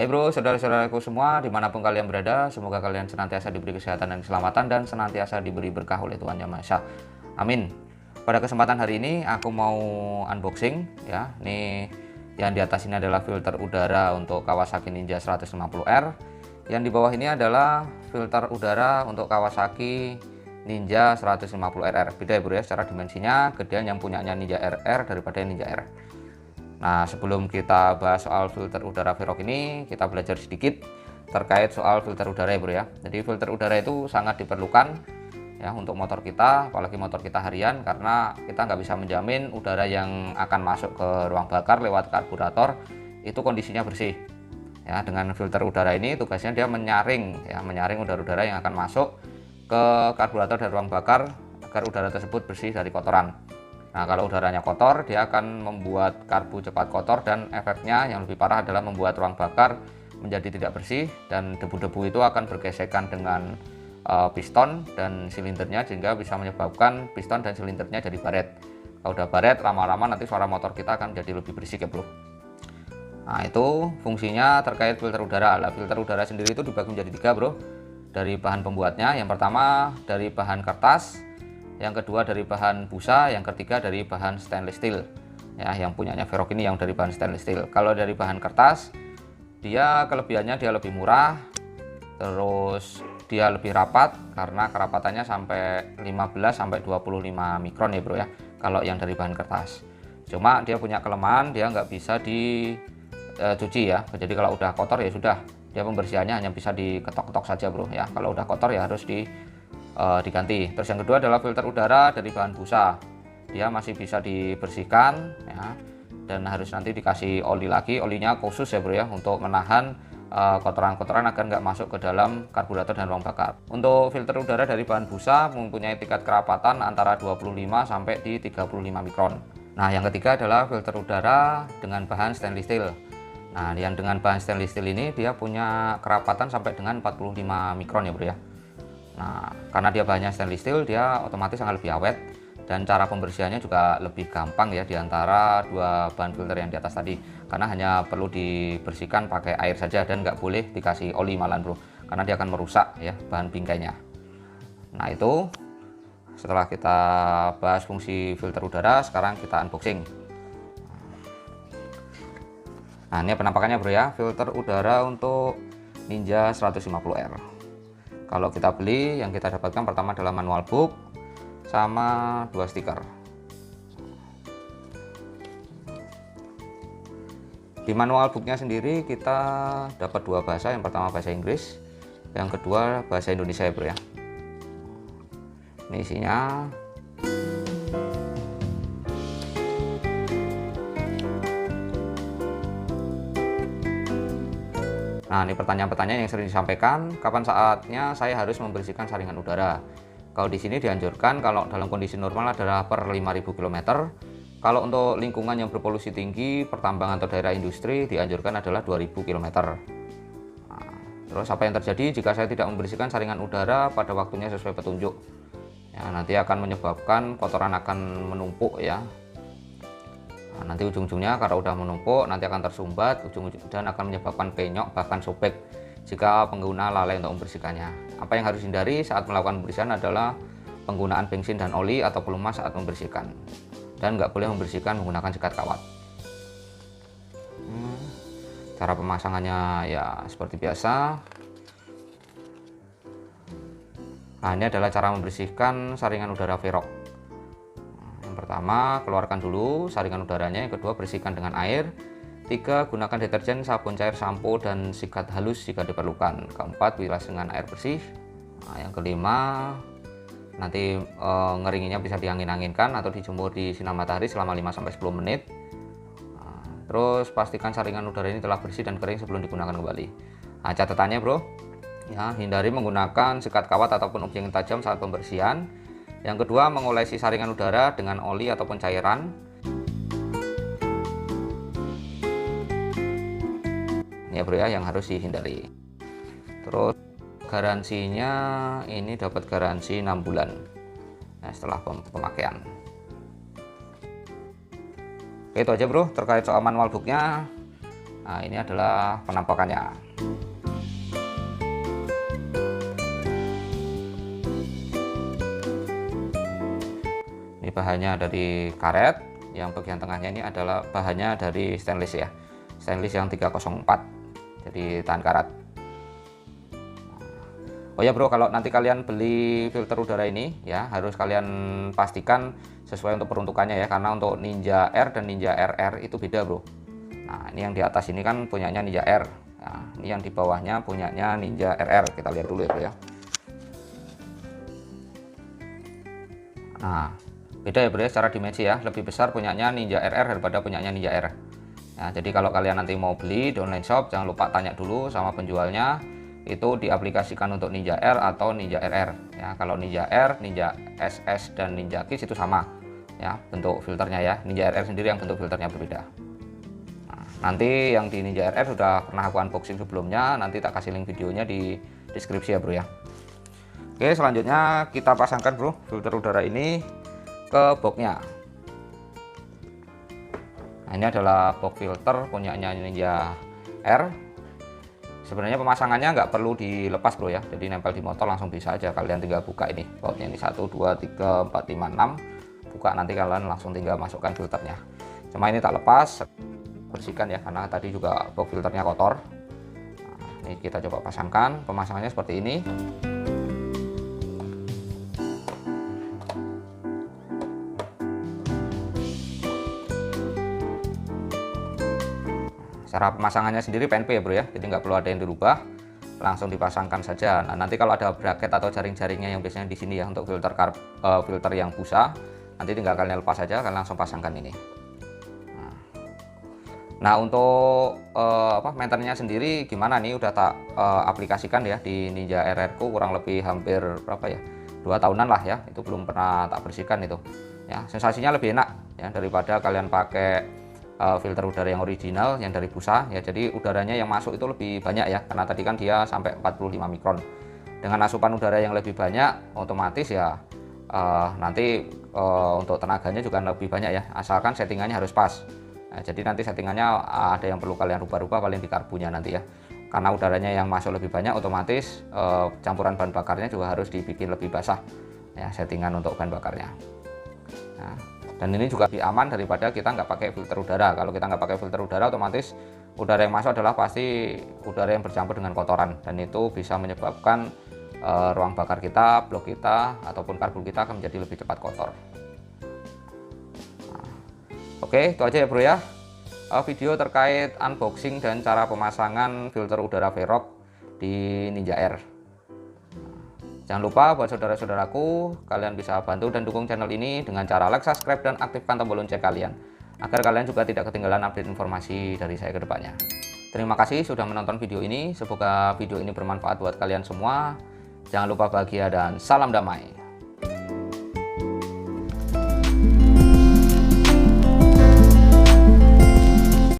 bro, saudara-saudaraku semua, dimanapun kalian berada, semoga kalian senantiasa diberi kesehatan dan keselamatan dan senantiasa diberi berkah oleh Tuhan Yang Maha Esa. Amin. Pada kesempatan hari ini aku mau unboxing ya. Nih yang di atas ini adalah filter udara untuk Kawasaki Ninja 150R. Yang di bawah ini adalah filter udara untuk Kawasaki Ninja 150RR. Beda ya bro ya, secara dimensinya gedean yang punyanya Ninja RR daripada Ninja R. Nah, sebelum kita bahas soal filter udara Avirock ini, kita belajar sedikit terkait soal filter udara ya bro ya. Jadi filter udara itu sangat diperlukan ya untuk motor kita, apalagi motor kita harian, karena kita nggak bisa menjamin udara yang akan masuk ke ruang bakar lewat karburator itu kondisinya bersih. Ya, dengan filter udara ini tugasnya dia menyaring udara-udara yang akan masuk ke karburator dan ruang bakar agar udara tersebut bersih dari kotoran. Nah, kalau udaranya kotor, dia akan membuat karbu cepat kotor dan efeknya yang lebih parah adalah membuat ruang bakar menjadi tidak bersih dan debu-debu itu akan bergesekan dengan piston dan silindernya sehingga bisa menyebabkan piston dan silindernya jadi baret. Kalau udah baret, lama-lama nanti suara motor kita akan menjadi lebih bersih ya bro. Nah, itu fungsinya terkait filter udara. Nah, filter udara sendiri itu dibagi menjadi 3 bro. Dari bahan pembuatnya, yang pertama dari bahan kertas, yang kedua dari bahan busa, yang ketiga dari bahan stainless steel ya, yang punyanya Avirock ini yang dari bahan stainless steel. Kalau dari bahan kertas, dia kelebihannya dia lebih murah, terus dia lebih rapat karena kerapatannya sampai 15 sampai 25 mikron ya bro ya, kalau yang dari bahan kertas. Cuma dia punya kelemahan, dia nggak bisa dicuci ya, jadi kalau udah kotor ya sudah, dia pembersihannya hanya bisa diketok-ketok saja bro ya. Kalau udah kotor ya harus diganti. Terus yang kedua adalah filter udara dari bahan busa, dia masih bisa dibersihkan ya, dan harus nanti dikasih oli lagi, olinya khusus ya bro ya, untuk menahan kotoran-kotoran agar nggak masuk ke dalam karburator dan ruang bakar. Untuk filter udara dari bahan busa mempunyai tingkat kerapatan antara 25 sampai di 35 mikron. Nah, yang ketiga adalah filter udara dengan bahan stainless steel. Nah, yang dengan bahan stainless steel ini dia punya kerapatan sampai dengan 45 mikron ya bro ya. Nah, karena dia bahannya stainless steel, dia otomatis sangat lebih awet dan cara pembersihannya juga lebih gampang ya diantara dua bahan filter yang di atas tadi, karena hanya perlu dibersihkan pakai air saja dan nggak boleh dikasih oli malahan bro, karena dia akan merusak ya bahan bingkainya. Nah, itu setelah kita bahas fungsi filter udara, sekarang kita unboxing. Nah, ini penampakannya bro ya, filter udara untuk Ninja 150R. Kalau kita beli, yang kita dapatkan pertama adalah manual book sama 2 stiker. Di manual booknya sendiri kita dapat 2 bahasa, yang pertama bahasa Inggris, yang kedua bahasa Indonesia ya bro ya. Ini isinya. Nah, ini pertanyaan-pertanyaan yang sering disampaikan, kapan saatnya saya harus membersihkan saringan udara. Kalau di sini dianjurkan kalau dalam kondisi normal adalah per 5.000 km. Kalau untuk lingkungan yang berpolusi tinggi, pertambangan atau daerah industri dianjurkan adalah 2.000 km. Nah, terus apa yang terjadi jika saya tidak membersihkan saringan udara pada waktunya sesuai petunjuk? Ya, nanti akan menyebabkan kotoran akan menumpuk ya. Nah, nanti ujung-ujungnya kalau udah menumpuk nanti akan tersumbat dan akan menyebabkan penyok bahkan sobek jika pengguna lalai untuk membersihkannya. Apa yang harus hindari saat melakukan pembersihan adalah penggunaan bensin dan oli atau pelumas saat membersihkan, dan nggak boleh membersihkan menggunakan sikat kawat. Cara pemasangannya ya seperti biasa. Nah, ini adalah cara membersihkan saringan udara Avirock. Pertama, keluarkan dulu saringan udaranya. Yang kedua, bersihkan dengan air. 3, gunakan deterjen, sabun cair, sampo, dan sikat halus jika diperlukan. Keempat, bilas dengan air bersih. Nah, yang kelima, nanti ngeringinnya bisa diangin-anginkan atau dijemur di sinar matahari selama 5-10 menit. Nah, terus pastikan saringan udara ini telah bersih dan kering sebelum digunakan kembali. Nah, catatannya bro ya, hindari menggunakan sikat kawat ataupun objek yang tajam saat pembersihan. Yang kedua, mengolesi saringan udara dengan oli ataupun cairan. Ini ya bro ya, yang harus dihindari. Terus garansinya ini dapat garansi 6 bulan nah, setelah pemakaian. Oke, itu aja bro terkait soal manual booknya. Nah, ini adalah penampakannya. Ini bahannya dari karet, yang bagian tengahnya ini adalah bahannya dari stainless ya, stainless yang 304, jadi tahan karat. Oh ya bro, kalau nanti kalian beli filter udara ini ya harus kalian pastikan sesuai untuk peruntukannya ya, karena untuk Ninja R dan Ninja RR itu beda bro. Nah, ini yang di atas ini kan punyanya Ninja R, nah, ini yang di bawahnya punyanya Ninja RR. Kita lihat dulu ya bro ya. Nah, beda ya bro ya secara dimensi ya, lebih besar punyanya Ninja RR daripada punyanya Ninja R. Nah, jadi kalau kalian nanti mau beli di online shop, jangan lupa tanya dulu sama penjualnya itu diaplikasikan untuk Ninja R atau Ninja RR ya. Kalau Ninja R, Ninja SS dan Ninja Kids itu sama ya bentuk filternya ya. Ninja RR sendiri yang bentuk filternya berbeda. Nah, nanti yang di Ninja RR sudah pernah aku unboxing sebelumnya, nanti tak kasih link videonya di deskripsi ya bro ya. Oke, selanjutnya kita pasangkan bro filter udara ini ke boxnya. Nah, ini adalah box filter punyanya Ninja R. Sebenarnya pemasangannya nggak perlu dilepas bro ya, jadi nempel di motor langsung bisa aja. Kalian tinggal buka ini bautnya, ini 1 2 3 4 5 6, buka, nanti kalian langsung tinggal masukkan filternya. Cuma ini tak lepas, bersihkan ya karena tadi juga box filternya kotor. Nah, ini kita coba pasangkan. Pemasangannya seperti ini. Cara pemasangannya sendiri PNP ya bro ya, jadi nggak perlu ada yang dirubah, langsung dipasangkan saja. Nah, nanti kalau ada bracket atau jaring-jaringnya yang biasanya di sini ya untuk filter yang busa, nanti tinggal kalian lepas saja, kalian langsung pasangkan ini. Nah, untuk maintenance-nya sendiri gimana nih, udah tak aplikasikan ya di Ninja RR ku kurang lebih hampir berapa ya, 2 tahunan lah ya, itu belum pernah tak bersihkan itu ya. Sensasinya lebih enak ya daripada kalian pakai filter udara yang original yang dari busa ya. Jadi udaranya yang masuk itu lebih banyak ya, karena tadi kan dia sampai 45 mikron. Dengan asupan udara yang lebih banyak, otomatis ya nanti untuk tenaganya juga lebih banyak ya, asalkan settingannya harus pas. Nah, jadi nanti settingannya ada yang perlu kalian rubah-rubah paling di karbunya nanti ya, karena udaranya yang masuk lebih banyak, otomatis campuran bahan bakarnya juga harus dibikin lebih basah ya, settingan untuk bahan bakarnya. Nah, dan ini juga lebih aman daripada kita nggak pakai filter udara. Kalau kita nggak pakai filter udara, otomatis udara yang masuk adalah pasti udara yang bercampur dengan kotoran, dan itu bisa menyebabkan ruang bakar kita, blok kita, ataupun karbur kita akan menjadi lebih cepat kotor. Nah, oke, itu aja ya bro ya, video terkait unboxing dan cara pemasangan filter udara Velrock di Ninja R. Jangan lupa buat saudara-saudaraku, kalian bisa bantu dan dukung channel ini dengan cara like, subscribe, dan aktifkan tombol lonceng kalian, agar kalian juga tidak ketinggalan update informasi dari saya ke depannya. Terima kasih sudah menonton video ini, semoga video ini bermanfaat buat kalian semua. Jangan lupa bahagia dan salam damai.